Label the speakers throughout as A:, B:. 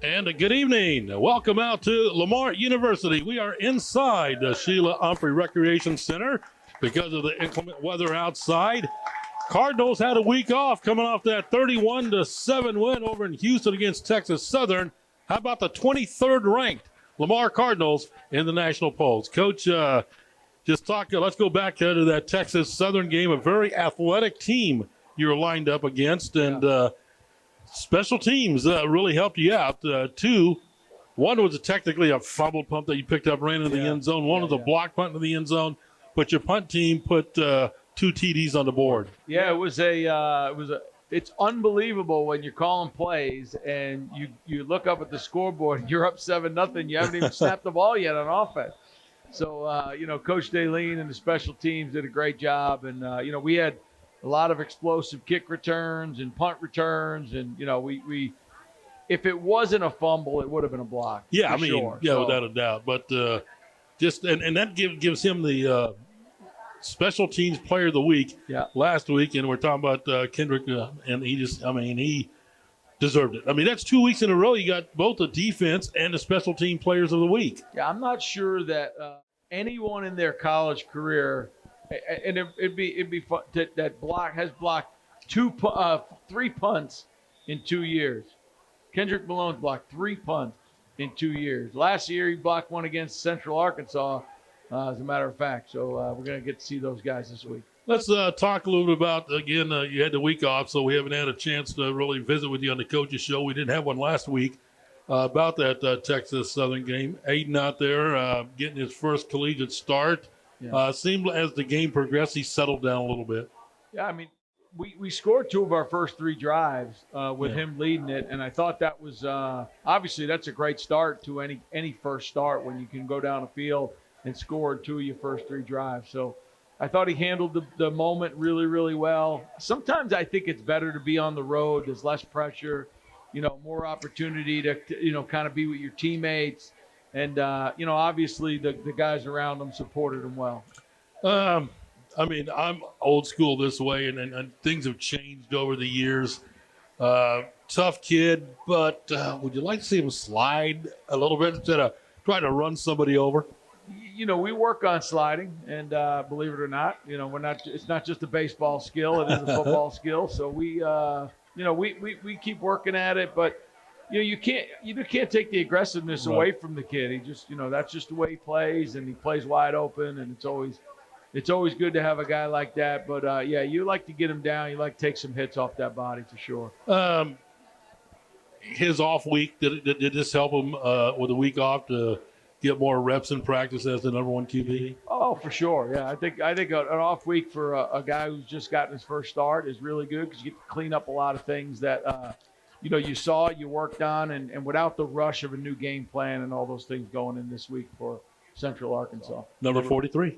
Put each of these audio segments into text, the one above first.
A: And a good evening. Welcome out to Lamar University. We are inside the Sheila Humphrey Recreation Center because of the inclement weather outside. Cardinals had a week off coming off that 31-7 win over in Houston against Texas Southern. How about the 23rd ranked Lamar Cardinals in the national polls? Coach, let's go back to that Texas Southern game, a very athletic team you're lined up against, and special teams really helped you out. One was technically a fumble pump that you picked up, ran into the end zone. One was a block punt into the end zone, but your punt team put 2 TDs on the board.
B: Yeah, it's unbelievable when you're calling plays and you look up at the scoreboard and you're up 7-0. You haven't even snapped the ball yet on offense. So, Coach Daleen and the special teams did a great job. And, we had a lot of explosive kick returns and punt returns. And, we if it wasn't a fumble, it would have been a block.
A: Yeah,
B: sure.
A: Without a doubt. But that gives him the special teams player of the week last week. And we're talking about Kendrick, and he deserved it. that's 2 weeks in a row. You got both the defense and the special team players of the week.
B: Yeah, I'm not sure that anyone in their college career, and it'd be fun that has blocked 3 punts in 2 years. Kendrick Malone's blocked 3 punts in 2 years. Last year he blocked one against Central Arkansas, as a matter of fact. So we're going to get to see those guys this week.
A: Let's talk a little bit about, again, you had the week off, so we haven't had a chance to really visit with you on the coaches show. We didn't have one last week about that Texas Southern game. Aiden out there getting his first collegiate start. Seemed as the game progressed, he settled down a little bit.
B: Yeah, we scored 2 of our first 3 drives with him leading it, and I thought that was obviously that's a great start to any first start when you can go down the field and score 2 of your first 3 drives. So I thought he handled the moment really, really well. Sometimes I think it's better to be on the road. There's less pressure, more opportunity to kind of be with your teammates. And, obviously the guys around him supported him well.
A: I'm old school this way, and things have changed over the years. Tough kid, but would you like to see him slide a little bit instead of trying to run somebody over?
B: We work on sliding, and believe it or not, it's not just a baseball skill, it is a football skill. So we keep working at it, but you can't take the aggressiveness away from the kid. He just, that's just the way he plays, and he plays wide open, and it's always good to have a guy like that. But you like to get him down, you like to take some hits off that body for sure.
A: His off week, did this help him with a week off to get more reps in practice as the number 1 QB?
B: Oh, for sure. Yeah, I think an off week for a guy who's just gotten his first start is really good because you get to clean up a lot of things that you worked on, and without the rush of a new game plan and all those things going in this week for Central Arkansas.
A: Number 43,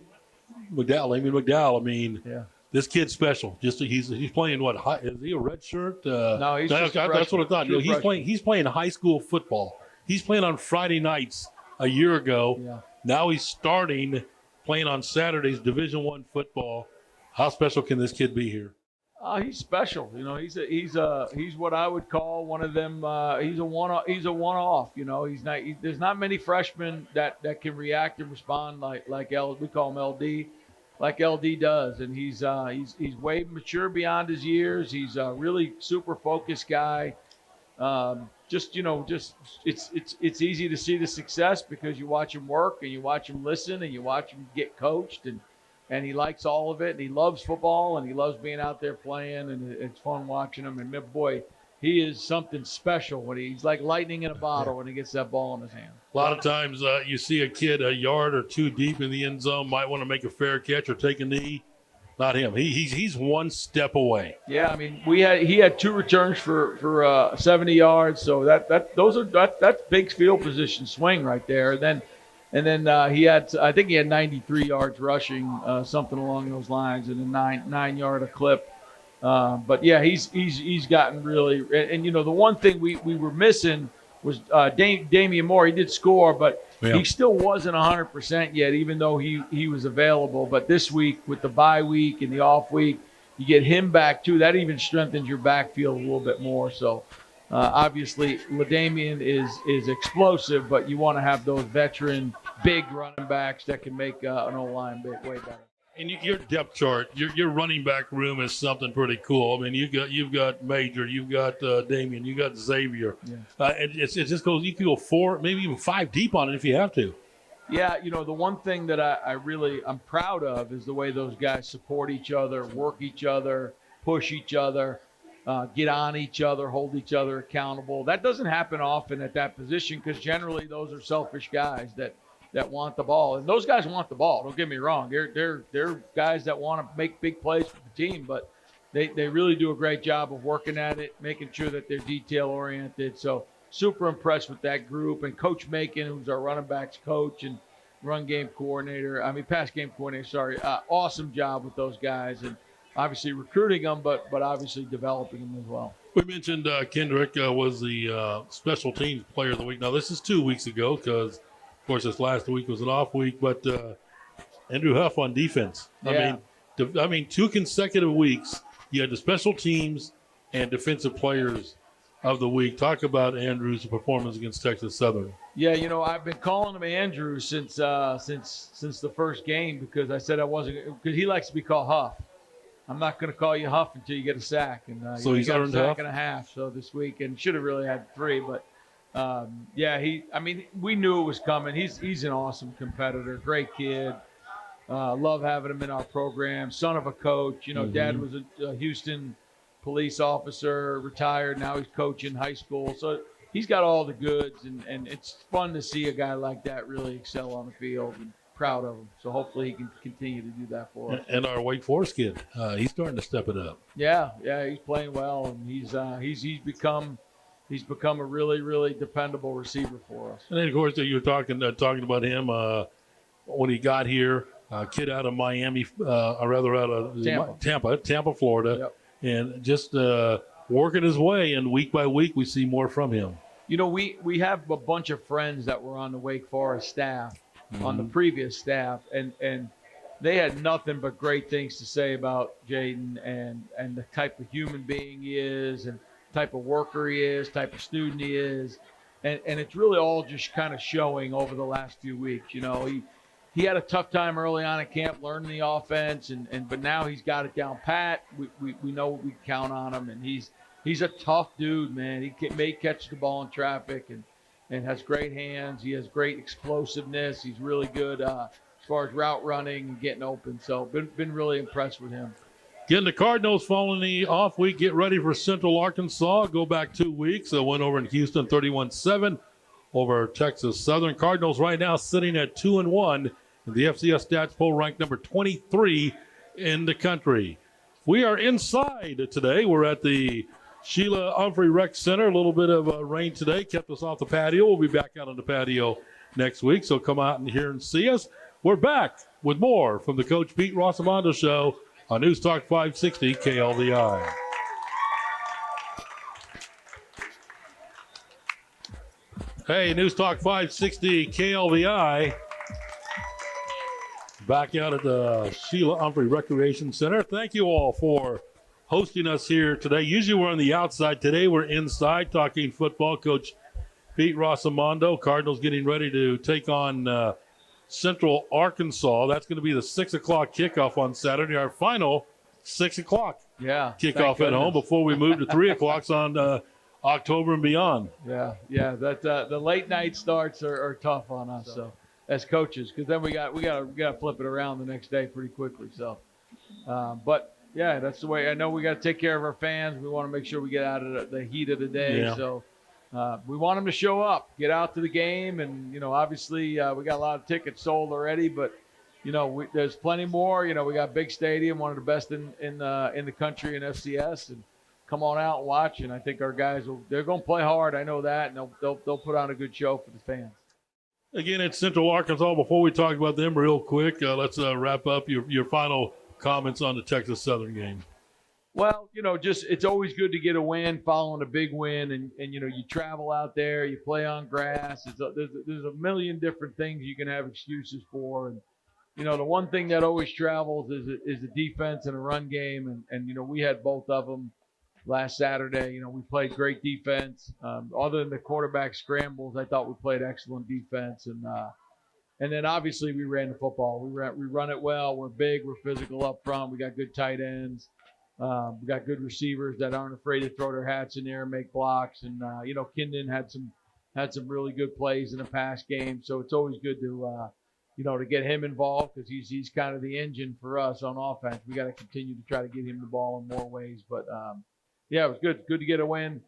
A: McDowell. This kid's special. He's playing what? Is he a red shirt?
B: No, he's
A: that's what I thought. He's playing high school football. He's playing on Friday nights a year ago.
B: Yeah.
A: Now he's starting playing on Saturdays, Division I football. How special can this kid be here?
B: He's special. He's what I would call one of them. He's a one-off. There's not many freshmen that can react and respond like we call him LD, like LD does. And he's way mature beyond his years. He's a really super focused guy. It's easy to see the success because you watch him work and you watch him listen and you watch him get coached, and he likes all of it, and he loves football, and he loves being out there playing, and it's fun watching him. And boy, he is something special when he's like lightning in a bottle when he gets that ball in his hand.
A: A lot of times you see a kid a yard or 2 deep in the end zone, might want to make a fair catch or take a knee. Not him. He's 1 step away.
B: Yeah, he had 2 returns for 70 yards, so that's big field position swing right there. And then he had 93 yards rushing, something along those lines, and a 9-yard a clip. But yeah, he's gotten really, and the one thing we were missing was Damian Moore. He did score, but he still wasn't 100% yet, even though he was available. But this week with the bye week and the off week, you get him back too. That even strengthens your backfield a little bit more. So Obviously, LaDainian is explosive, but you want to have those veteran, big running backs that can make an O-line way better.
A: And your depth chart, your running back room is something pretty cool. I mean, you've got Major, you've got Damian, you got Xavier.
B: Yeah.
A: It just goes. You can go 4, maybe even 5 deep on it if you have to.
B: Yeah, the one thing that I'm proud of is the way those guys support each other, work each other, push each other, get on each other, hold each other accountable. That doesn't happen often at that position because generally those are selfish guys that want the ball. And those guys want the ball. Don't get me wrong. They're guys that want to make big plays for the team, but they really do a great job of working at it, making sure that they're detail oriented. So super impressed with that group. And Coach Macon, who's our running backs coach and pass game coordinator, sorry. Awesome job with those guys. And obviously recruiting them, but obviously developing them as well.
A: We mentioned Kendrick was the special teams player of the week. Now, this is 2 weeks ago because, of course, this last week was an off week. But Andrew Huff on defense.
B: Yeah.
A: I mean, 2 consecutive weeks, you had the special teams and defensive players of the week. Talk about Andrew's performance against Texas Southern.
B: Yeah, I've been calling him Andrew since the first game because I said I wasn't, because he likes to be called Huff. I'm not going to call you Huff until you get a sack. And
A: so he's
B: got
A: earned
B: a sack
A: Huff?
B: and a half. So this week, and should have really had 3, but we knew it was coming. He's an awesome competitor, great kid. Love having him in our program. Son of a coach. Dad was a Houston police officer, retired. Now he's coaching high school. So he's got all the goods, and it's fun to see a guy like that really excel on the field. And proud of him. So hopefully he can continue to do that for us.
A: And our Wake Forest kid, he's starting to step it up.
B: Yeah, he's playing well, and he's become a really, really dependable receiver for us.
A: And then, of course, you were talking about him when he got here. Kid out of Miami, or rather out of Tampa, Florida.
B: Yep.
A: And just working his way, and week by week we see more from him.
B: We have a bunch of friends that were on the Wake Forest staff, on the previous staff, and they had nothing but great things to say about Jaden and the type of human being he is, and type of worker he is, type of student he is, and it's really all just kind of showing over the last few weeks. He had a tough time early on in camp learning the offense, but now he's got it down pat. We know we can count on him, and he's a tough dude, man. He may catch the ball in traffic and has great hands. He has great explosiveness. He's really good as far as route running and getting open. So been really impressed with him.
A: Again, the Cardinals following the off week, get ready for Central Arkansas. Go back 2 weeks. Went over in Houston 31-7 over Texas Southern. Cardinals right now sitting at 2-1. The FCS stats poll ranked number 23 in the country. We are inside today. We're at the Sheila Humphrey Rec Center. A little bit of rain today kept us off the patio. We'll be back out on the patio next week, so come out and hear and see us. We're back with more from the Coach Pete Rossomando Show on News Talk 560 KLVI. Hey, News Talk 560 KLVI. Back out at the Sheila Humphrey Recreation Center. Thank you all for hosting us here today. Usually we're on the outside. Today we're inside talking football. Coach Pete Rossomando. Cardinals getting ready to take on Central Arkansas. That's going to be the 6 o'clock kickoff on Saturday. Our final 6 o'clock kickoff at home before we move to 3 o'clock on October and beyond.
B: Yeah. That the late night starts are tough on us. So as coaches, because then we got to flip it around the next day pretty quickly. So, but yeah, that's the way. I know we got to take care of our fans. We want to make sure we get out of the heat of the day.
A: Yeah.
B: So we want them to show up, get out to the game, and obviously we got a lot of tickets sold already, but there's plenty more. We got big stadium, one of the best in the country in FCS, and come on out and watch. And I think our guys they're going to play hard. I know that, and they'll put on a good show for the fans.
A: Again, it's Central Arkansas. Before we talk about them real quick, let's wrap up your final comments on the Texas Southern game.
B: Well, just it's always good to get a win following a big win, and you travel out there, you play on grass. There's a million different things you can have excuses for, and the one thing that always travels is a defense and a run game, and we had both of them. last Saturday. We played great defense. Other than the quarterback scrambles, I thought we played excellent defense. And then obviously we ran the football. We run it well. We're big. We're physical up front. We got good tight ends. We got good receivers that aren't afraid to throw their hats in there and make blocks. And Kindon had some really good plays in the pass game. So it's always good to get him involved because he's kind of the engine for us on offense. We got to continue to try to get him the ball in more ways. But it was good. Good to get a win.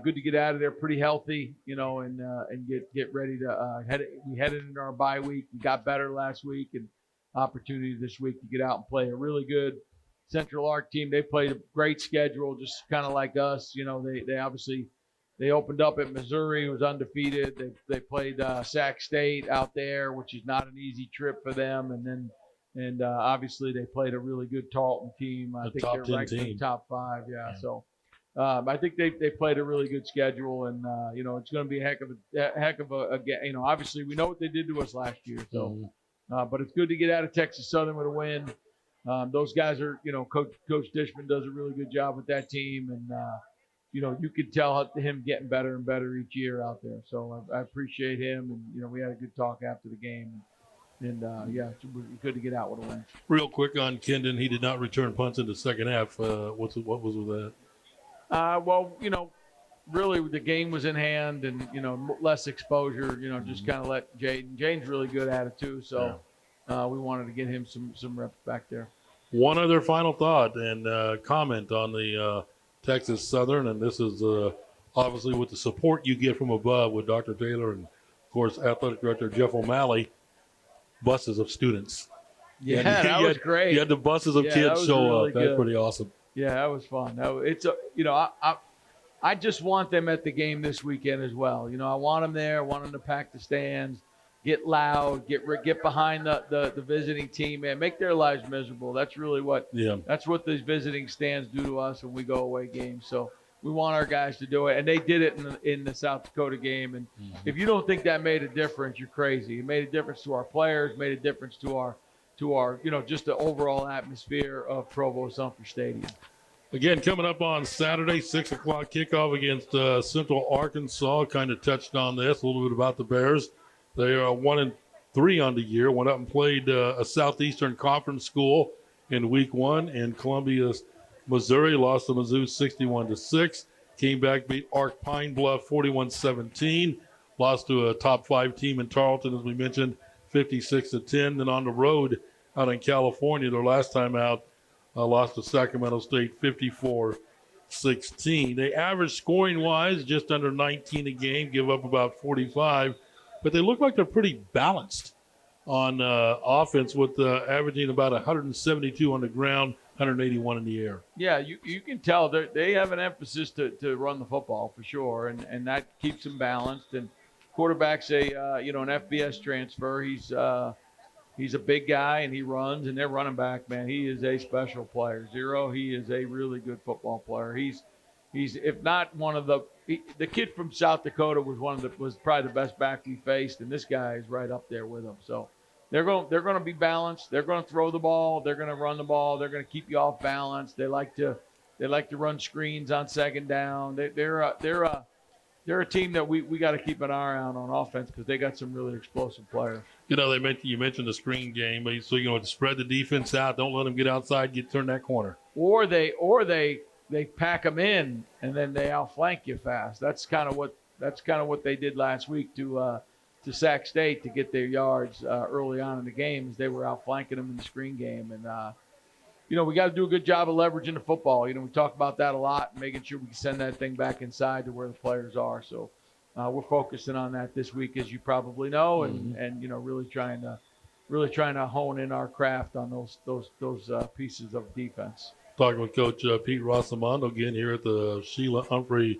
B: Good to get out of there pretty healthy, and get ready to we headed into our bye week. We got better last week and opportunity this week to get out and play a really good Central Arc team. They played a great schedule, just kind of like us. They obviously they opened up at Missouri, was undefeated. They played Sac State out there, which is not an easy trip for them, and obviously they played a really good Tarleton team. I think they're ranked in the top 5. Yeah. So. I think they played a really good schedule, and it's going to be a heck of a game. Obviously we know what they did to us last year, so but it's good to get out of Texas Southern with a win. Those guys are, Coach Dishman does a really good job with that team, and you could tell him getting better and better each year out there. So I appreciate him, and we had a good talk after the game. And it's good to get out with a win.
A: Real quick on Kindon, he did not return punts in the second half. What was with that?
B: Really the game was in hand and, less exposure, just kind of let Jaden's really good at it too. So we wanted to get him some reps back there.
A: One other final thought and comment on the Texas Southern, and this is obviously with the support you get from above with Dr. Taylor and, of course, Athletic Director Jeff O'Malley, buses of students.
B: Yeah, that was great.
A: You had the buses of kids show
B: really
A: up. That's
B: good.
A: pretty awesome.
B: Yeah, that was fun. I just want them at the game this weekend as well. I want them there. I want them to pack the stands, get loud, get behind the visiting team, man. Make their lives miserable. That's really that's what these visiting stands do to us when we go away games. So we want our guys to do it, and they did it in the South Dakota game. And if you don't think that made a difference, you're crazy. It made a difference to our players, made a difference to our just the overall atmosphere of Provo-Sumter Stadium.
A: Again, coming up on Saturday, 6 o'clock kickoff against Central Arkansas. Kind of touched on this, a little bit about the Bears. They are 1-3 on the year. Went up and played a Southeastern Conference school in week 1 in Columbia, Missouri. Lost to Mizzou 61-6. Came back, beat Ark Pine Bluff 41-17. Lost to a top 5 team in Tarleton, as we mentioned, 56-10. Then on the road out in California, their last time out, lost to Sacramento State 54-16. They average scoring-wise just under 19 a game, give up about 45. But they look like they're pretty balanced on offense with averaging about 172 on the ground, 181 in the air.
B: Yeah, you can tell they have an emphasis to run the football for sure, and that keeps them balanced. And quarterback's an FBS transfer. He's a big guy, and he runs, and their running back, man, he is a special player. Zero, he is a really good football player. He's if not one of the kid from South Dakota was probably the best back we faced, and this guy is right up there with him. So they're going to be balanced. They're going to throw the ball. They're going to run the ball. They're going to keep you off balance. They like to run screens on second down. They're a team that we got to keep an eye on offense because they got some really explosive players.
A: You mentioned the screen game, so to spread the defense out, don't let them get outside, turn that corner.
B: Or they pack them in and then they outflank you fast. That's kind of what they did last week to Sac State to get their yards early on in the game. They were outflanking them in the screen game, and we got to do a good job of leveraging the football. We talk about that a lot, making sure we can send that thing back inside to where the players are. So we're focusing on that this week, as you probably know, and really trying to hone in our craft on those pieces of defense.
A: Talking with Coach Pete Rossomando again here at the Sheila Humphrey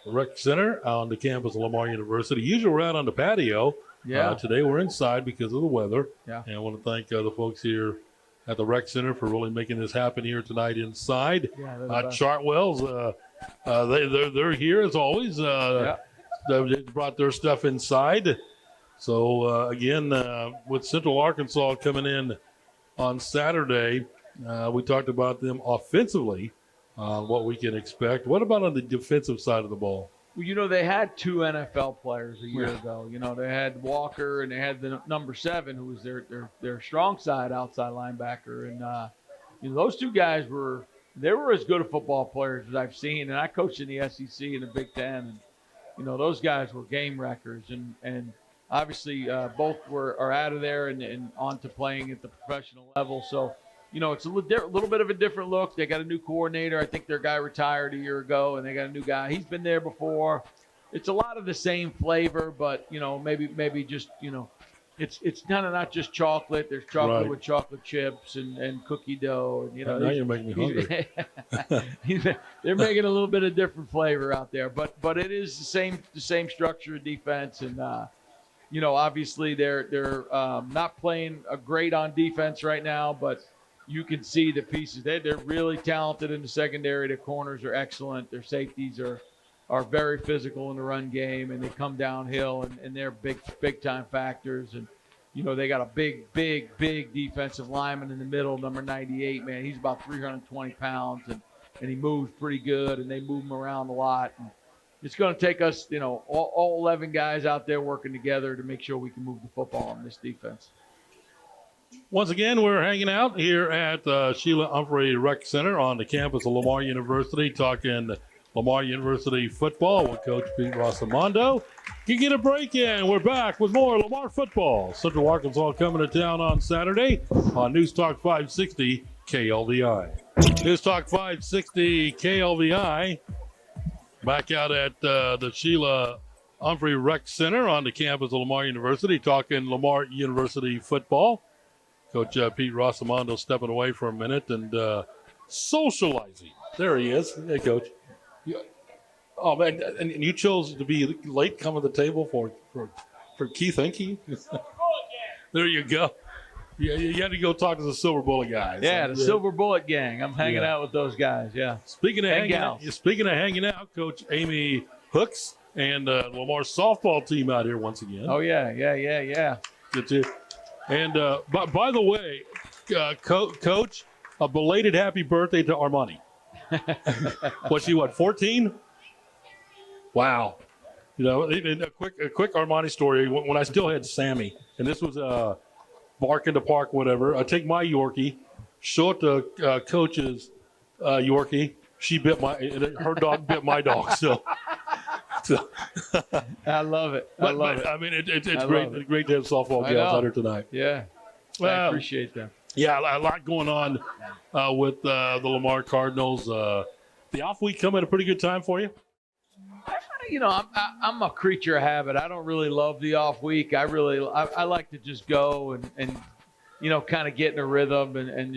A: Rec Center on the campus of Lamar University. Usually we're out on the patio.
B: Yeah.
A: Today we're inside because of the weather.
B: Yeah.
A: And I want to thank the folks here at the Rec Center for really making this happen here tonight inside.
B: Yeah,
A: Chartwell's, they're here as always. They brought their stuff inside. So, again, with Central Arkansas coming in on Saturday, we talked about them offensively. what we can expect. What about on the defensive side of the ball?
B: Well, they had 2 NFL players a year
A: Yeah.
B: ago. They had Walker and they had the number 7, who was their strong side outside linebacker. And those 2 guys were as good a football players as I've seen. And I coached in the SEC and the Big Ten, and those guys were game wreckers. And obviously both are out of there and on to playing at the professional level. So it's a little bit of a different look. They got a new coordinator. I think their guy retired a year ago, and they got a new guy. He's been there before. It's a lot of the same flavor, but maybe just it's kind of not just chocolate. There's chocolate
A: Right.
B: with chocolate chips and cookie dough. And,
A: Now you're making me hungry.
B: they're making a little bit of different flavor out there, but it is the same structure of defense. And obviously they're not playing a great on defense right now, but you can see the pieces. They're really talented in the secondary. Their corners are excellent. Their safeties are very physical in the run game, and they come downhill, and they're big time factors. And they got a big defensive lineman in the middle, number 98. Man, he's about 320 pounds, and he moves pretty good, and they move him around a lot. And it's going to take us, all 11 guys out there working together to make sure we can move the football on this defense.
A: Once again, we're hanging out here at Sheila Humphrey Rec Center on the campus of Lamar University, talking Lamar University football with Coach Pete Rossomando. You get a break in. We're back with more Lamar football. Central Arkansas coming to town on Saturday on News Talk 560 KLVI. News Talk 560 KLVI. Back out at the Sheila Humphrey Rec Center on the campus of Lamar University, talking Lamar University football. Coach Pete Rossomando stepping away for a minute and socializing. There he is. Hey, Coach. Oh, man, and you chose to be late coming to the table for Keith Hinkie? There you go. You had to go talk to the Silver Bullet guys.
B: Yeah, the Silver Bullet gang. I'm hanging out with those guys, yeah.
A: Speaking of hanging out, Coach Amy Hooks and Lamar's softball team out here once again.
B: Oh, yeah.
A: Good too. And by the way, Coach, a belated happy birthday to Armani. Was she 14? Wow. And a quick Armani story. When I still had Sammy, and this was bark in the park, whatever. I take my Yorkie, show it to Coach's Yorkie. Her dog bit my dog. So
B: I love it.
A: I mean, it's great. It's great to have softball gals out here tonight.
B: Yeah. I appreciate that.
A: Yeah, a lot going on with the Lamar Cardinals. The off week come at a pretty good time for you?
B: I'm a creature of habit. I don't really love the off week. I like to just go and kind of get in a rhythm and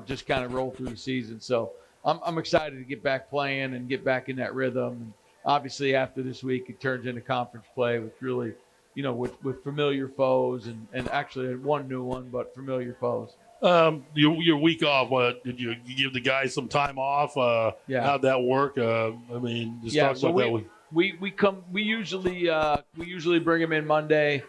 B: just kind of roll through the season. So I'm excited to get back playing and get back in that rhythm. And obviously after this week, it turns into conference play with really, with familiar foes and actually one new one, but familiar foes.
A: Your week off, did you give the guys some time off? How'd that work? Talk about that week.
B: We usually bring them in Monday.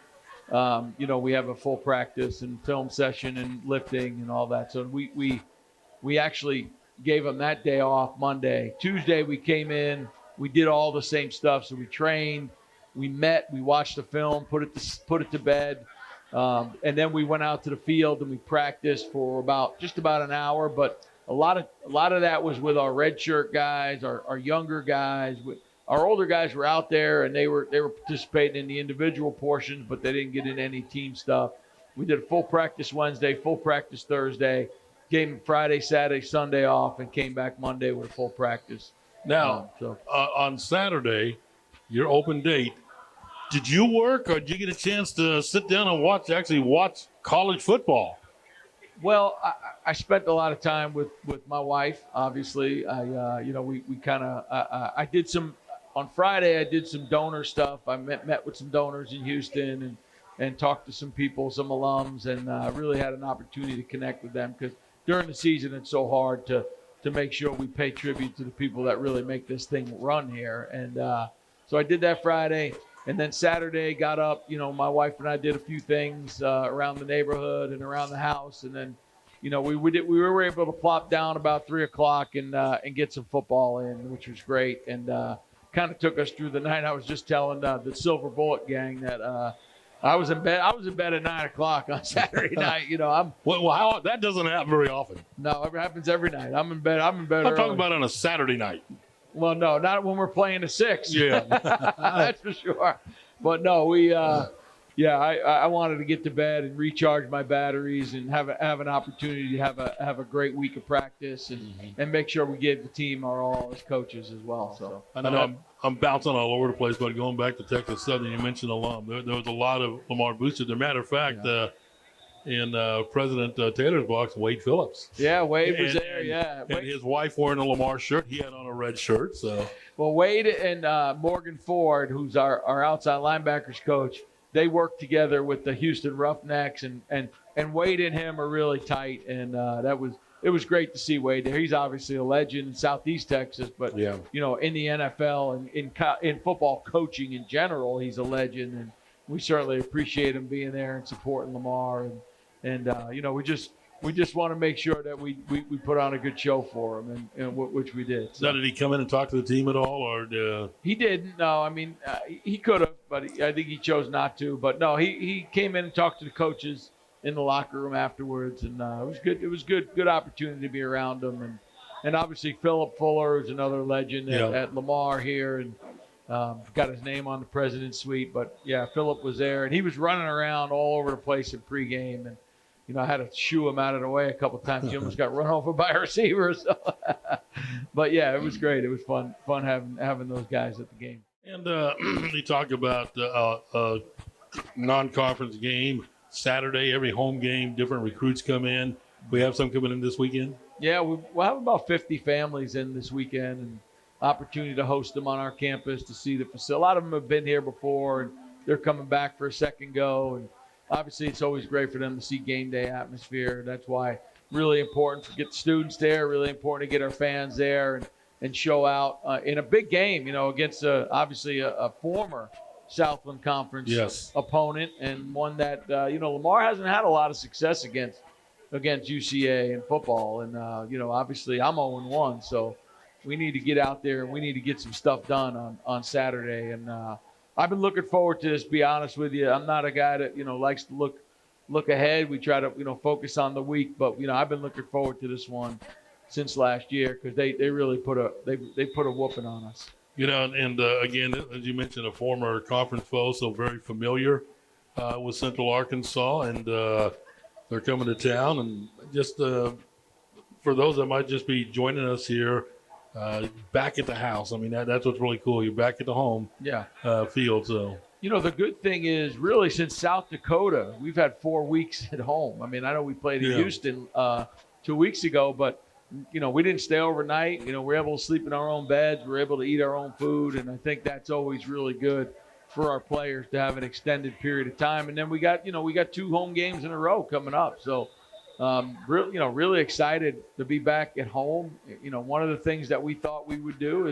B: We have a full practice and film session and lifting and all that. So we actually gave them that day off Monday. Tuesday we came in, we did all the same stuff. So we trained, we met, we watched the film, put it to bed. And then we went out to the field and we practiced for just about an hour. But a lot of that was with our redshirt guys, our younger guys. Our older guys were out there and they were participating in the individual portions, but they didn't get in any team stuff. We did a full practice Wednesday, full practice Thursday, gave them Friday, Saturday, Sunday off, and came back Monday with a full practice.
A: Now, on Saturday, your open date. Did you work, or did you get a chance to sit down and watch college football?
B: Well, I spent a lot of time with my wife. Obviously, I did some on Friday. I did some donor stuff. I met with some donors in Houston and talked to some people, some alums, and really had an opportunity to connect with them because during the season it's so hard to make sure we pay tribute to the people that really make this thing run here. And so I did that Friday. And then Saturday got up, my wife and I did a few things around the neighborhood and around the house. And then we were able to plop down about 3 o'clock and get some football in, which was great, and kind of took us through the night. I was just telling the Silver Bullet gang that I was in bed at 9 o'clock on Saturday night.
A: Well, that doesn't happen very often.
B: No, it happens every night. I'm in bed.
A: I'm
B: early.
A: talking about on a Saturday night.
B: Well, no, not when we're playing a 6.
A: Yeah,
B: that's for sure. But no, we. I wanted to get to bed and recharge my batteries and have an opportunity to have a great week of practice and make sure we give the team our all as coaches as well. So
A: I know I'm bouncing all over the place, but going back to Texas Southern, you mentioned alum. There was a lot of Lamar boosters. As a matter of fact, in President Taylor's box, Wade Phillips.
B: Yeah, Wade was there. Yeah,
A: and his wife wearing a Lamar shirt. He had on a red shirt. So
B: well, Wade and Morgan Ford, who's our outside linebackers coach, they work together with the Houston Roughnecks, and Wade and him are really tight, and it was great to see Wade there. He's obviously a legend in Southeast Texas, but in the NFL and in football coaching in general, he's a legend, and we certainly appreciate him being there and supporting Lamar, and we just want to make sure that we put on a good show for him, and which we did.
A: So. Now, did he come in and talk to the team at all, or
B: he didn't? No, I mean he could have, but I think he chose not to. But no, he came in and talked to the coaches in the locker room afterwards, and it was good. It was good opportunity to be around them, and obviously Philip Fuller is another legend at Lamar here, and got his name on the president's suite. But yeah, Philip was there, and he was running around all over the place in pregame, and. I had to shoo him out of the way a couple of times. He almost got run over by a receiver. So. But, yeah, it was great. It was fun having those guys at the game.
A: And you talk about non-conference game Saturday, every home game, different recruits come in. We have some coming in this weekend?
B: Yeah, we'll have about 50 families in this weekend and opportunity to host them on our campus to see the facility. A lot of them have been here before, and they're coming back for a second go. And obviously, it's always great for them to see game day atmosphere. That's why really important to get the students there, really important to get our fans there and show out in a big game, against obviously a former Southland Conference opponent, and one that, Lamar hasn't had a lot of success against UCA in football. And, obviously I'm 0-1, so we need to get out there and we need to get some stuff done on Saturday. And, I've been looking forward to this, be honest with you. I'm not a guy that, likes to look ahead. We try to, focus on the week. But, I've been looking forward to this one since last year because they really put a whooping on us.
A: And again, as you mentioned, a former conference foe, so very familiar with Central Arkansas. And they're coming to town. And just for those that might just be joining us here, back at the house. I mean, that's what's really cool. You're back at the home field. So
B: the good thing is really since South Dakota, we've had 4 weeks at home. I mean, I know we played in Houston 2 weeks ago, but we didn't stay overnight. We're able to sleep in our own beds. We're able to eat our own food, and I think that's always really good for our players to have an extended period of time. And then we got 2 home games in a row coming up. So. Really excited to be back at home. One of the things that we thought we would do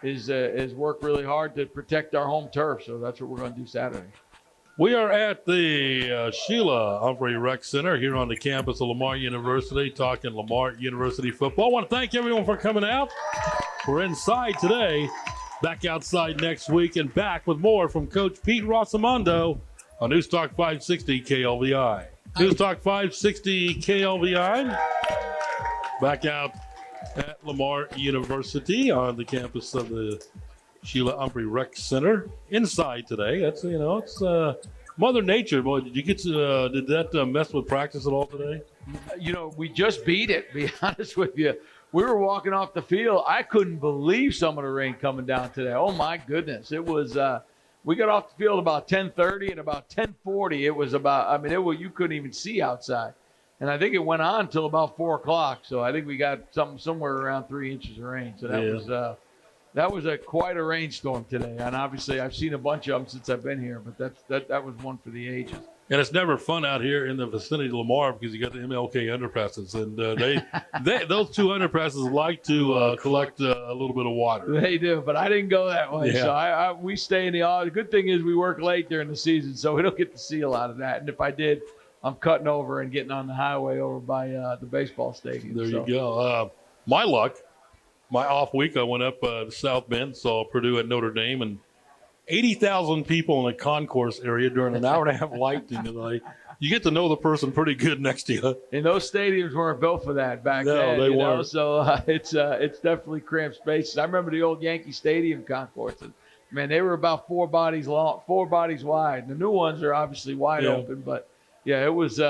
B: is work really hard to protect our home turf. So that's what we're going to do Saturday.
A: We are at the Sheila Humphrey Rec Center here on the campus of Lamar University, talking Lamar University football. I want to thank everyone for coming out. We're inside today, back outside next week, and back with more from Coach Pete Rossomando on News Talk 560 KLVI. News Talk 560 KLVI. Back out at Lamar University on the campus of the Sheila Humphrey Rec Center. Inside today. That's it's Mother Nature. Boy, did that mess with practice at all today?
B: We just beat it. To be honest with you, we were walking off the field. I couldn't believe some of the rain coming down today. Oh my goodness, it was. We got off the field about 10:30, and about 10:40, it was about. You couldn't even see outside, and I think it went on until about 4 o'clock. So I think we got somewhere around 3 inches of rain. So that was quite a rainstorm today. And obviously, I've seen a bunch of them since I've been here, but that was one for the ages.
A: And it's never fun out here in the vicinity of Lamar because you got the MLK underpasses, and those 2 underpasses like to collect a little bit of water.
B: They do, but I didn't go that way. Yeah. So we stay in the. The good thing is we work late during the season, so we don't get to see a lot of that. And if I did, I'm cutting over and getting on the highway over by the baseball stadium.
A: There you go. My luck, my off week, I went up to South Bend, saw Purdue at Notre Dame, and 80,000 people in the concourse area during an hour and a half lighting tonight. You get to know the person pretty good next to you.
B: And those stadiums weren't built for that back
A: No,
B: then.
A: they weren't.
B: So it's definitely cramped spaces. I remember the old Yankee Stadium concourses. Man, they were about 4 bodies long, 4 bodies wide. The new ones are obviously wide open, but yeah, it was.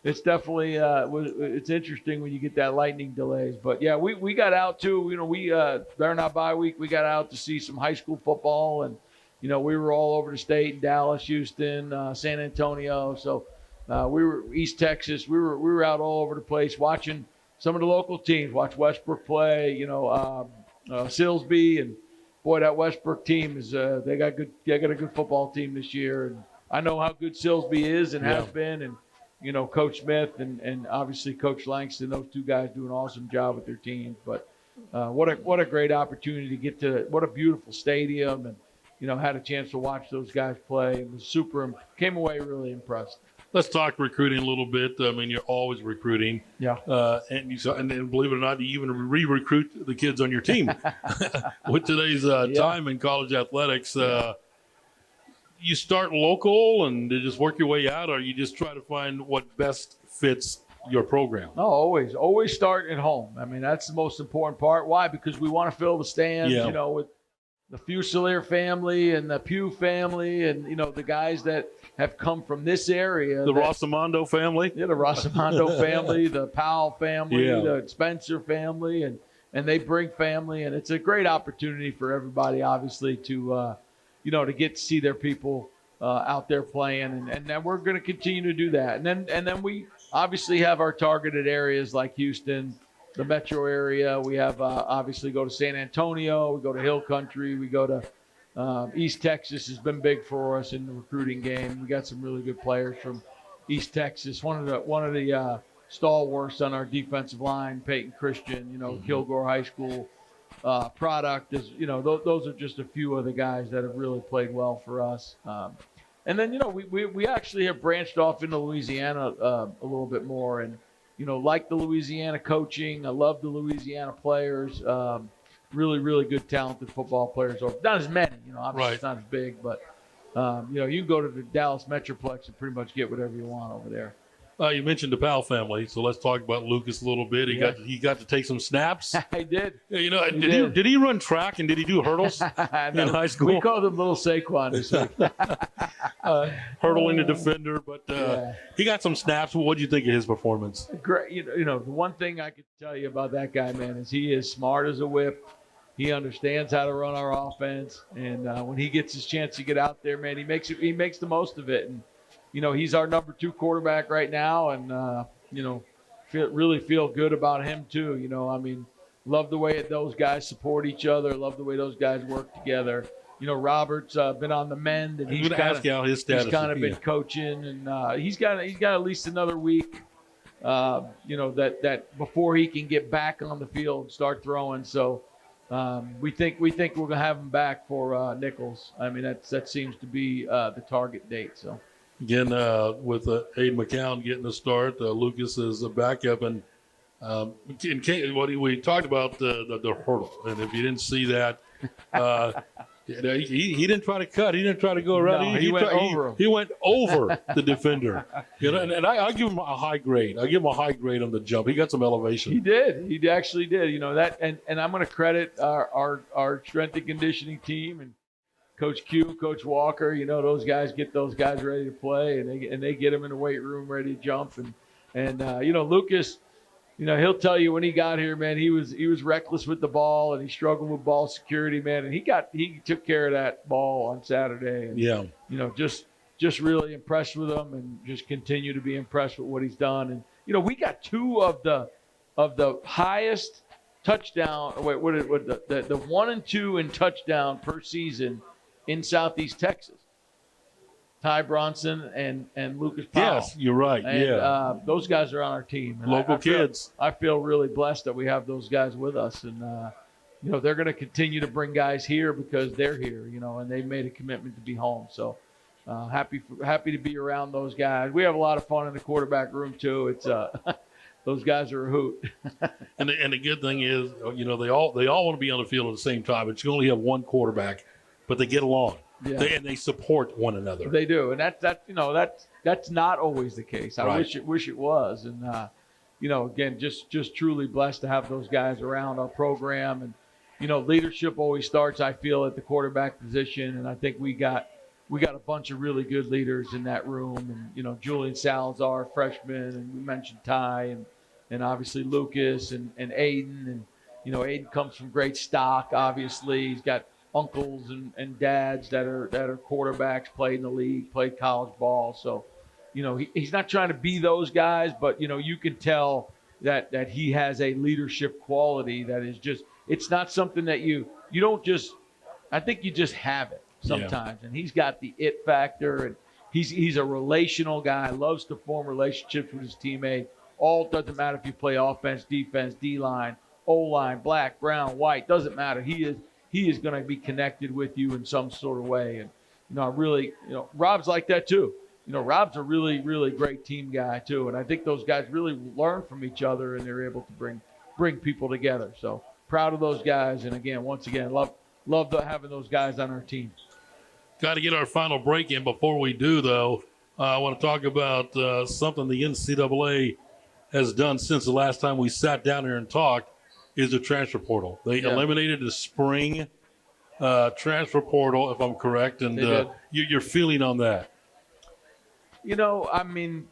B: It's definitely it's interesting when you get that lightning delays. But yeah, we got out too. You know, we during our bye week we got out to see some high school football, and you know we were all over the state in Dallas, Houston, San Antonio. So we were East Texas. We were out all over the place watching some of the local teams. Watch Westbrook play. You know, Silsbee, and boy, that Westbrook team is they got a good football team this year. And I know how good Silsbee is and has been, and you know, Coach Smith and obviously Coach Langston, those 2 guys do an awesome job with their teams. But what a great opportunity to get to, what a beautiful stadium, and you know, had a chance to watch those guys play, and was came away really impressed.
A: Let's talk recruiting a little bit. I mean, you're always recruiting.
B: Yeah.
A: And then believe it or not, you even re-recruit the kids on your team. With today's time in college athletics, you start local and you just work your way out, or you just try to find what best fits your program?
B: No, always start at home. I mean, that's the most important part. Why? Because we want to fill the stands, you know, with the Fusilier family and the Pugh family, and you know the guys that have come from this area.
A: The Rossomando family.
B: Yeah, the Rossomando family, the Powell family, the Spencer family, and they bring family, and it's a great opportunity for everybody, obviously, to you know, to get to see their people out there playing, and then we're going to continue to do that, and then we obviously have our targeted areas like Houston, the metro area. We have obviously go to San Antonio, we go to Hill Country, we go to East Texas has been big for us in the recruiting game. We got some really good players from East Texas. One of the stalwarts on our defensive line, Peyton Christian, you know, Kilgore High School product is, you know, those are just a few of the guys that have really played well for us. And then, you know, we actually have branched off into Louisiana a little bit more, and you know, like the Louisiana coaching. I love the Louisiana players. Really, really good, talented football players. Not as many, you know, obviously it's not as big, but, you know, you can go to the Dallas Metroplex and pretty much get whatever you want over there.
A: You mentioned the Powell family, so let's talk about Lucas a little bit. He got to take some snaps.
B: I did.
A: You know, did he run track and did he do hurdles in high school?
B: We called him Little Saquon this week.
A: Hurdling the defender, but he got some snaps. What do you think of his performance?
B: Great. You know, the one thing I could tell you about that guy, man, is he is smart as a whip. He understands how to run our offense, and when he gets his chance to get out there, man, he makes the most of it. And you know, he's our number 2 quarterback right now, and you know, really feel good about him too. You know, I mean, love the way those guys support each other. Love the way those guys work together. You know, Robert's been on the mend, and he's kind of been coaching, and he's got at least another week. You know, that before he can get back on the field and start throwing. So we think we're gonna have him back for Nichols. I mean, that seems to be the target date. So.
A: Again, with Aiden McCown getting the start, Lucas is a backup, and we talked about the hurdle, and if you didn't see that, he didn't try to cut, he didn't try to go around.
B: No, he went over him.
A: He went over the defender. You know, and I give him a high grade. I give him a high grade on the jump. He got some elevation.
B: He did. He actually did. You know that, and I'm going to credit our strength and conditioning team and Coach Q, Coach Walker. You know, those guys get those guys ready to play, and they get them in the weight room ready to jump. And you know, Lucas, you know, he'll tell you when he got here, man, he was reckless with the ball, and he struggled with ball security, man. And he took care of that ball on Saturday. And, you know, just really impressed with him, and just continue to be impressed with what he's done. And you know, we got 2 of the highest touchdown. The 1 and 2 in touchdown per season in Southeast Texas. Ty Bronson and Lucas Powell.
A: Yes, you're right.
B: And, those guys are on our team. And
A: local kids.
B: I feel really blessed that we have those guys with us. And, you know, they're going to continue to bring guys here because they're here, you know, and they've made a commitment to be home. So Happy to be around those guys. We have a lot of fun in the quarterback room too. It's those guys are a hoot.
A: And the good thing is, they all want to be on the field at the same time. But you only have one quarterback, but they get along.
B: Yeah.
A: They support one another.
B: They do, and that's not always the case. I wish it was, and again, just truly blessed to have those guys around our program. And leadership always starts, I feel, at the quarterback position, and I think we got a bunch of really good leaders in that room. And Julian Salazar, freshman, and we mentioned Ty, and obviously Lucas and Aiden, and Aiden comes from great stock. Obviously, he's got uncles and dads that are quarterbacks, played in the league, played college ball. So, he's not trying to be those guys, but you can tell that he has a leadership quality that is just, it's not something that you don't just, I think you just have it sometimes. Yeah. And he's got the it factor, and he's a relational guy, loves to form relationships with his teammates. All doesn't matter if you play offense, defense, D-line, O-line, black, brown, white, doesn't matter. He is going to be connected with you in some sort of way. And, I really, Rob's like that too. Rob's a really, really great team guy too. And I think those guys really learn from each other, and they're able to bring people together. So proud of those guys. And again, once again, love having those guys on our team.
A: Got to get our final break in. Before we do, though, I want to talk about something the NCAA has done since the last time we sat down here and talked, is the transfer portal. They eliminated the spring transfer portal, if I'm correct, and your feeling on that.
B: I mean,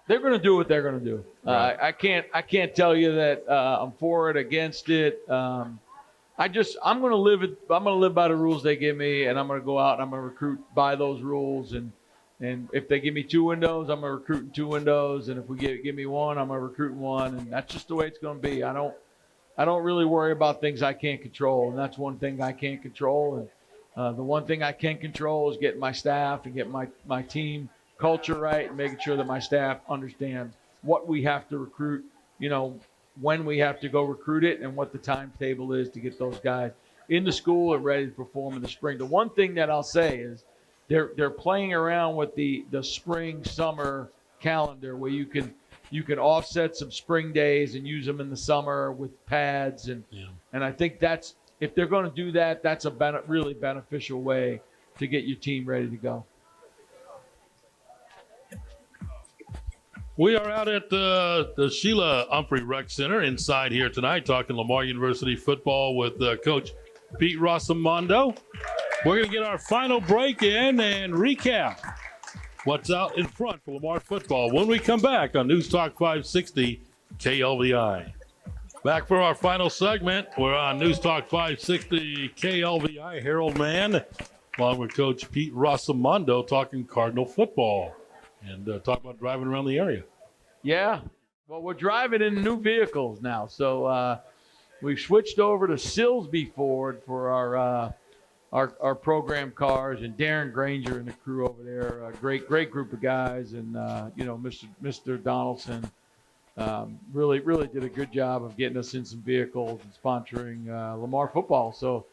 B: they're going to do what they're going to do. Right. I can't tell you that I'm for it, against it. I'm going to live by the rules they give me, and I'm going to go out and I'm going to recruit by those rules. And if they give me 2 windows, I'm going to recruit in 2 windows. And if we give me one, I'm going to recruit in one. And that's just the way it's going to be. I don't really worry about things I can't control, and that's one thing I can't control. And the one thing I can control is getting my staff and getting my team culture right, and making sure that my staff understands what we have to recruit, when we have to go recruit it, and what the timetable is to get those guys into school and ready to perform in the spring. The one thing that I'll say is they're playing around with the spring summer calendar, where you can offset some spring days and use them in the summer with pads, and I think that's, if they're going to do that, that's a really beneficial way to get your team ready to go.
A: We are out at the Sheila Humphrey Rec Center inside here tonight, talking Lamar University football with Coach Pete Rossomando. We're going to get our final break in and recap what's out in front for Lamar football when we come back on News Talk 560 KLVI. Back for our final segment. We're on News Talk 560 KLVI. Harold Mann, along with Coach Pete Rossomando, talking Cardinal football and talk about driving around the area.
B: Yeah. Well, we're driving in new vehicles now. So we've switched over to Silsby Ford for our program cars, and Darren Granger and the crew over there, a great group of guys, and Mr. Donaldson really did a good job of getting us in some vehicles and sponsoring Lamar football. So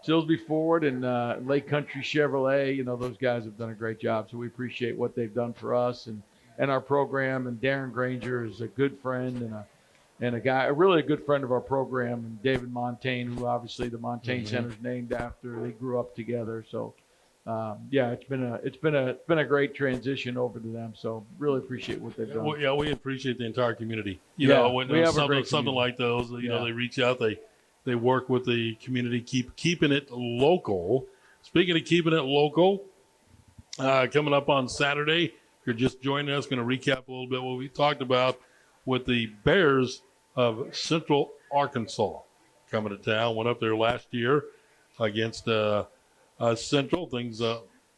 B: Silsby Ford and Lake Country Chevrolet, those guys have done a great job. So we appreciate what they've done for us and our program. And Darren Granger is a good friend and a really good friend of our program. And David Montaigne, who obviously the Montaigne Center is named after. They grew up together. So it's been a great transition over to them. So really appreciate what they've done.
A: Well, we appreciate the entire community. When something like those, they reach out, they work with the community, keeping it local. Speaking of keeping it local, coming up on Saturday, if you're just joining us, going to recap a little bit what we talked about with the Bears of Central Arkansas coming to town. Went up there last year against Central. Things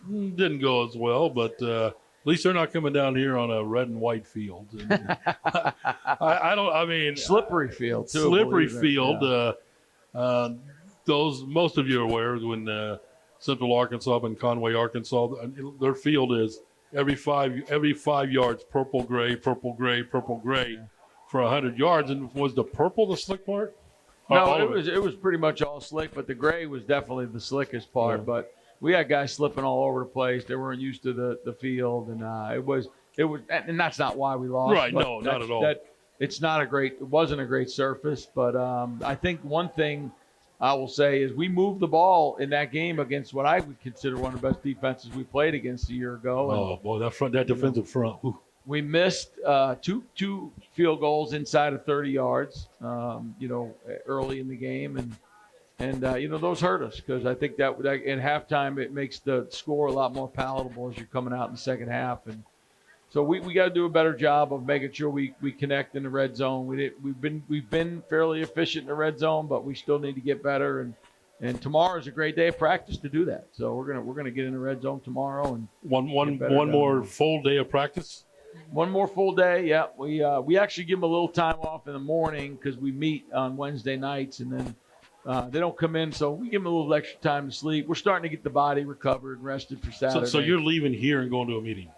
A: didn't go as well, but at least they're not coming down here on a red and white field.
B: Slippery field too.
A: Slippery field. Yeah. Those, most of you are aware, when Central Arkansas up in Conway, Arkansas, their field is every five yards purple gray for 100 yards. And was the purple the slick part?
B: No, it was pretty much all slick, but the gray was definitely the slickest part. Yeah. we had guys slipping all over the place. They weren't used to the field, and it was, and that's not why we lost.
A: Right? No, not at all.
B: It wasn't a great surface, but I think one thing I will say is we moved the ball in that game against what I would consider one of the best defenses we played against a year ago.
A: Oh boy, that defensive front. Ooh.
B: We missed two field goals inside of 30 yards, early in the game, and those hurt us because I think that at halftime it makes the score a lot more palatable as you're coming out in the second half. And so we got to do a better job of making sure we connect in the red zone. We've been fairly efficient in the red zone, but we still need to get better. And tomorrow is a great day of practice to do that. So we're gonna get in the red zone tomorrow and
A: one more full day of practice.
B: One more full day. Yeah, we actually give them a little time off in the morning because we meet on Wednesday nights, and then they don't come in, so we give them a little extra time to sleep. We're starting to get the body recovered and rested for Saturday.
A: So you're leaving here and going to a meeting?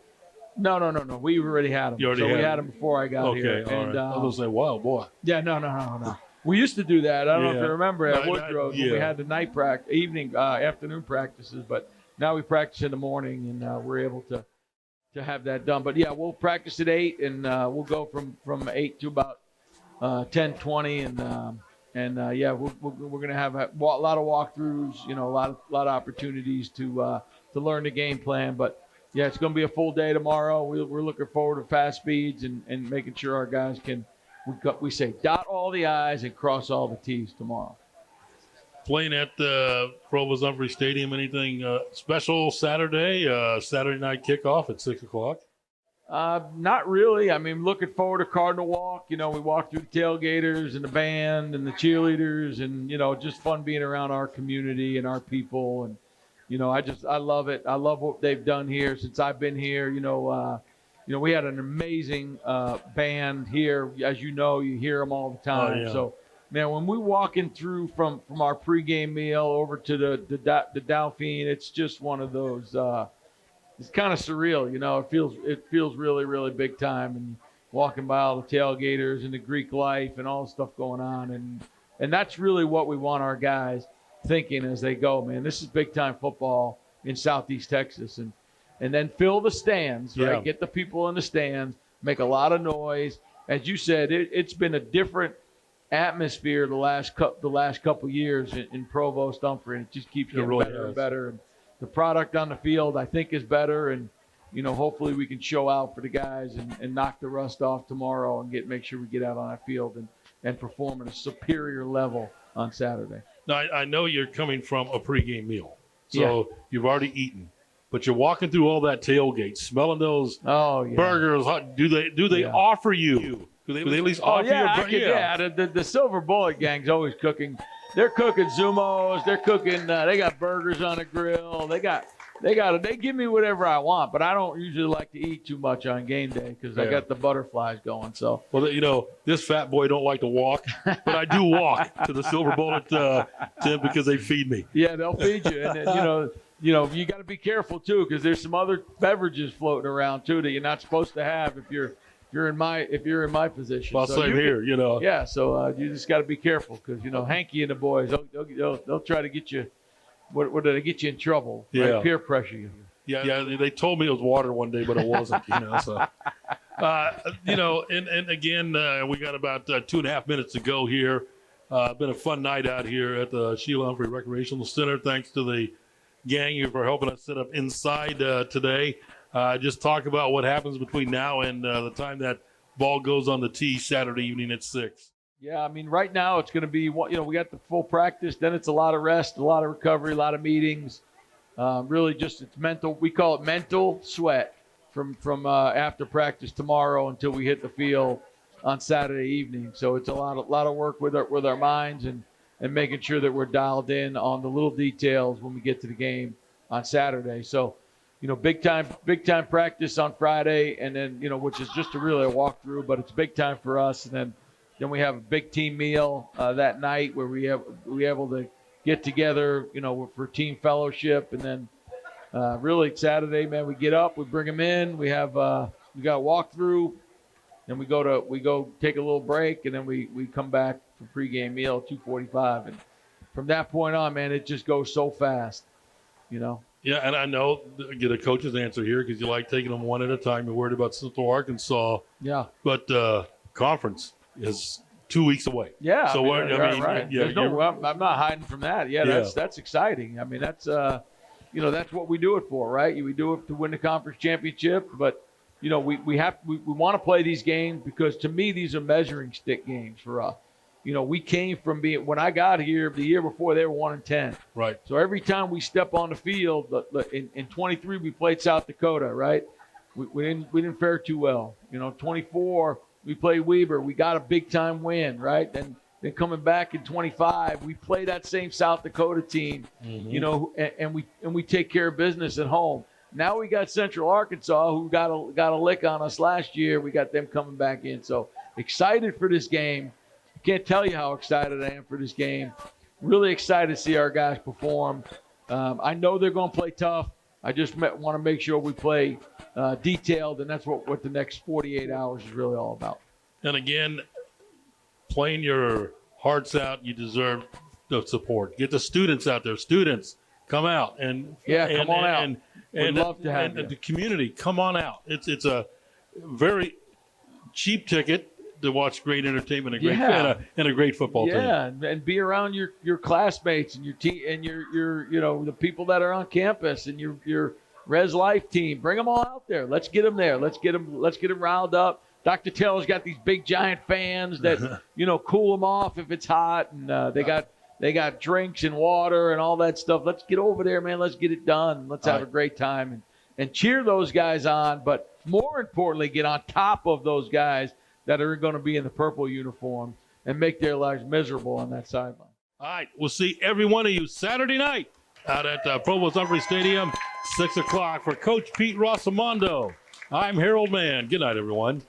B: No. We already had them.
A: We
B: had them before I got here.
A: Okay, all right. I was going to say, wow, boy.
B: Yeah, no. We used to do that. I don't know if you remember at Woodrow when we had the night practice, afternoon practices, but now we practice in the morning, and we're able to have that done. But yeah, we'll practice at 8, and we'll go from 8 to about 10:20, and we're gonna have a lot of walkthroughs, a lot of opportunities to learn the game plan. But yeah, it's gonna be a full day tomorrow. We're looking forward to fast speeds and making sure our guys can we say dot all the I's and cross all the T's tomorrow.
A: Playing at the Provost Humphrey Stadium, anything special Saturday night kickoff at 6 o'clock?
B: Not really. I mean, looking forward to Cardinal Walk. We walk through the tailgaters and the band and the cheerleaders, and just fun being around our community and our people. And I love it. I love what they've done here since I've been here. We had an amazing band here. As you hear them all the time.
A: Oh, yeah.
B: So. Man, when we're walking through from our pregame meal over to the Dauphine, it's just one of those. It's kind of surreal, It feels really, really big time, and walking by all the tailgaters and the Greek life and all the stuff going on, and that's really what we want our guys thinking as they go. Man, this is big time football in Southeast Texas, and then fill the stands, right?
A: Yeah.
B: Get the people in the stands, make a lot of noise. As you said, it's been a different atmosphere the last couple years in Provost Humphrey, and it just keeps getting better and better. And the product on the field, I think, is better, and hopefully we can show out for the guys and knock the rust off tomorrow and make sure we get out on that field and perform at a superior level on Saturday.
A: Now I know you're coming from a pregame meal, so you've already eaten, but you're walking through all that tailgate, smelling those burgers. Do they offer you? Do they at least offer you a burger?
B: Yeah, the Silver Bullet gang's always cooking. They're cooking Zumos. They're cooking. They got burgers on the grill. They give me whatever I want, but I don't usually like to eat too much on game day because I got the butterflies going. So
A: this fat boy don't like to walk, but I do walk to the Silver Bullet, Tim, because they feed me.
B: Yeah, they'll feed you, and you got to be careful too because there's some other beverages floating around too that you're not supposed to have if you're in my position.
A: Well, same here,
B: Yeah, so you just got to be careful because Hanky and the boys they'll try to get you. What did they get you in trouble?
A: Yeah,
B: right? Peer pressure you.
A: Yeah. They told me it was water one day, but it wasn't. So, and again, we got about 2.5 minutes to go here. Been a fun night out here at the Sheila Humphrey Recreational Center. Thanks to the gang for helping us set up inside today. Just talk about what happens between now and the time that ball goes on the tee Saturday evening at 6.
B: Yeah, I mean, right now it's going to be, we got the full practice. Then it's a lot of rest, a lot of recovery, a lot of meetings. Really just it's mental. We call it mental sweat from after practice tomorrow until we hit the field on Saturday evening. So it's a lot of work with our minds and making sure that we're dialed in on the little details when we get to the game on Saturday. So, big time practice on Friday, and then, which is just really a walkthrough, but it's big time for us. And then we have a big team meal that night where we able to get together, for team fellowship. And then really Saturday, man, we get up, we bring them in, we got a walkthrough, then we go take a little break, and then we come back for pregame meal at 2:45. And from that point on, man, it just goes so fast.
A: Yeah, and I know get a coach's answer here because you like taking them one at a time. You're worried about Central Arkansas,
B: Yeah.
A: but conference is 2 weeks away.
B: Yeah.
A: So
B: right.
A: yeah,
B: There's no, I'm not hiding from that. Yeah, that's exciting. I mean, that's that's what we do it for, right? We do it to win the conference championship, but we want to play these games because to me these are measuring stick games for us. We came from being, when I got here the year before, they were 1-10.
A: Right.
B: So every time we step on the field, in 23 we played South Dakota, right? We didn't fare too well. 24 we played Weber, we got a big time win, right? Then coming back in 25, we play that same South Dakota team, and we take care of business at home. Now we got Central Arkansas, who got a lick on us last year. We got them coming back in. So excited for this game. I can't tell you how excited I am for this game. Really excited to see our guys perform. I know they're going to play tough. I just want to make sure we play detailed, and that's what the next 48 hours is really all about.
A: And again, playing your hearts out, you deserve the support. Get the students out there. Students, come out come
B: on out. We'd love to have you.
A: And the community, come on out. It's a very cheap ticket to watch great entertainment and a great football team.
B: Yeah, and be around your classmates and your team and your the people that are on campus and your Res Life team. Bring them all out there. Let's get them there. Let's get them riled up. Dr. Taylor's got these big giant fans that cool them off if it's hot, and they got drinks and water and all that stuff. Let's get over there, man. Let's get it done. Let's have a great time and cheer those guys on. But more importantly, get on top of those guys that are going to be in the purple uniform and make their lives miserable on that sideline.
A: All right, we'll see every one of you Saturday night out at Provost Humphrey Stadium, 6 o'clock for Coach Pete Rossomando. I'm Harold Mann. Good night, everyone.